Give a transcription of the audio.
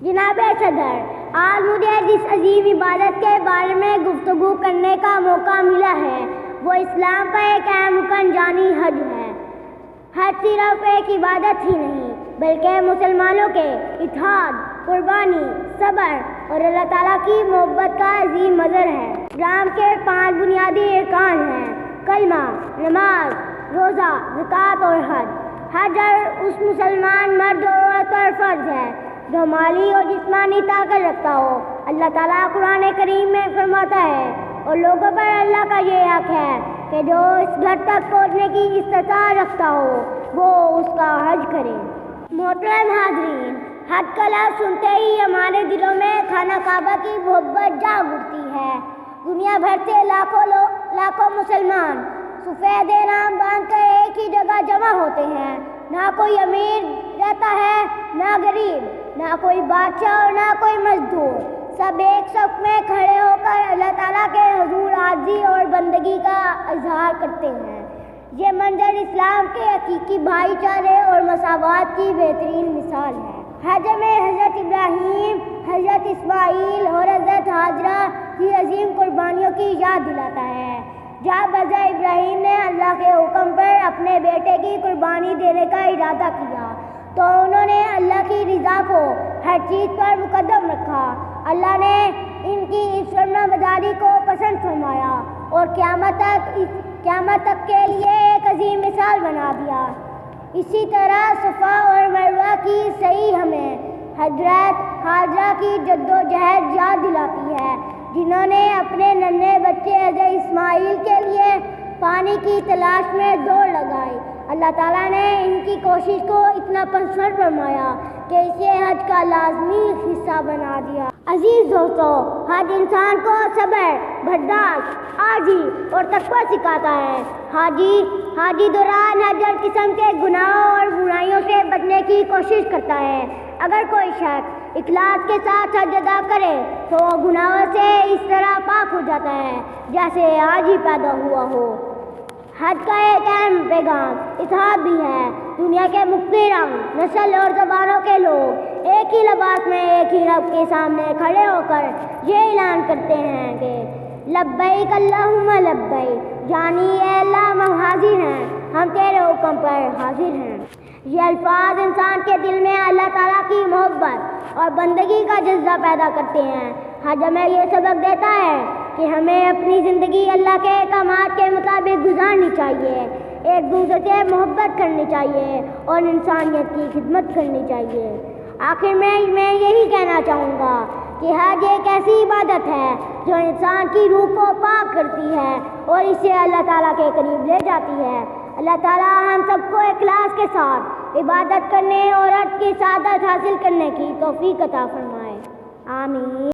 جناب صدر، آج مجھے جس عظیم عبادت کے بارے میں گفتگو کرنے کا موقع ملا ہے وہ اسلام کا ایک اہم رکن یعنی حج ہے۔ حج صرف ایک عبادت ہی نہیں بلکہ مسلمانوں کے اتحاد، قربانی، صبر اور اللہ تعالیٰ کی محبت کا عظیم مظہر ہے۔ اسلام کے 5 بنیادی ارکان ہیں: کلمہ، نماز، روزہ، زکوٰۃ اور حج۔ حج اس مسلمان مرد اور عورت پر فرض ہے جو مالی اور جسمانی طاقت رکھتا ہو۔ اللہ تعالیٰ قرآن کریم میں فرماتا ہے، اور لوگوں پر اللہ کا یہ حق ہے کہ جو اس گھر تک پہنچنے کی استطاعت رکھتا ہو وہ اس کا حج کرے۔ محترم حاضرین، حج کا لفظ سنتے ہی ہمارے دلوں میں خانہ کعبہ کی محبت جاگ اٹھتی ہے۔ دنیا بھر سے لاکھوں مسلمان سفید احرام باندھ کر ایک ہی جگہ جمع ہوتے ہیں۔ نہ کوئی امیر رہتا ہے، نہ غریب، نہ کوئی بادشاہ اور نہ کوئی مزدور، سب ایک صف میں کھڑے ہو کر اللہ تعالیٰ کے حضور عاجزی اور بندگی کا اظہار کرتے ہیں۔ یہ منظر اسلام کے حقیقی بھائی چارے اور مساوات کی بہترین مثال ہے۔ حج میں حضرت ابراہیم، حضرت اسماعیل اور حضرت ہاجرہ کی عظیم قربانیوں کی یاد دلاتا ہے۔ جب حضرت ابراہیم نے اللہ کے حکم پر اپنے بیٹے کی قربانی دینے کا ارادہ کیا تو انہوں نے اللہ کی رضا کو ہر چیز پر مقدم رکھا۔ اللہ نے ان کی اس فرما برداری کو پسند فرمایا اور قیامت تک کے لیے ایک عظیم مثال بنا دیا۔ اسی طرح صفا اور مروہ کی سعی ہمیں حضرت ہاجرہ کی جدوجہد یاد دلاتی ہے، جنہوں نے اپنے ننھے بچے حضرت اسماعیل کے لیے پانی کی تلاش میں دوڑ لگائی۔ اللہ تعالیٰ نے ان کی کوشش کو اتنا پسند فرمایا کہ اسے حج کا لازمی حصہ بنا دیا۔ عزیز دوستو، حج انسان کو صبر، برداشت، عاجزی اور تقویٰ سکھاتا ہے۔ حاجی دوران ہر قسم کے گناہوں اور برائیوں سے بچنے کی کوشش کرتا ہے۔ اگر کوئی شخص اخلاص کے ساتھ حج ادا کرے تو وہ گناہوں سے اس طرح پاک ہو جاتا ہے جیسے آج ہی پیدا ہوا ہو۔ حج کا ایک اہم پیغام اتحاد بھی ہے۔ دنیا کے مختلف رنگ، نسل اور زبانوں کے لوگ ایک ہی لباس میں ایک ہی رب کے سامنے کھڑے ہو کر یہ اعلان کرتے ہیں کہ لبیک اللہم لبیک، یعنی اے اللہ ہم حاضر ہیں، ہم تیرے حکم پر حاضر ہیں۔ یہ الفاظ انسان کے دل میں اللہ تعالیٰ کی محبت اور بندگی کا جذبہ پیدا کرتے ہیں۔ حج ہمیں یہ سبق دیتا ہے کہ ہمیں اپنی زندگی اللہ کے احکامات کے مطابق گزارنی چاہیے، ایک دوسرے سے محبت کرنی چاہیے اور انسانیت کی خدمت کرنی چاہیے۔ آخر میں یہی کہنا چاہوں گا کہ حج ایک ایسی عبادت ہے جو انسان کی روح کو پاک کرتی ہے اور اسے اللہ تعالیٰ کے قریب لے جاتی ہے۔ اللہ تعالیٰ ہم سب کو اخلاص کے ساتھ عبادت کرنے اور حج کی سعادت حاصل کرنے کی توفیق عطا فرمائے۔ آمین۔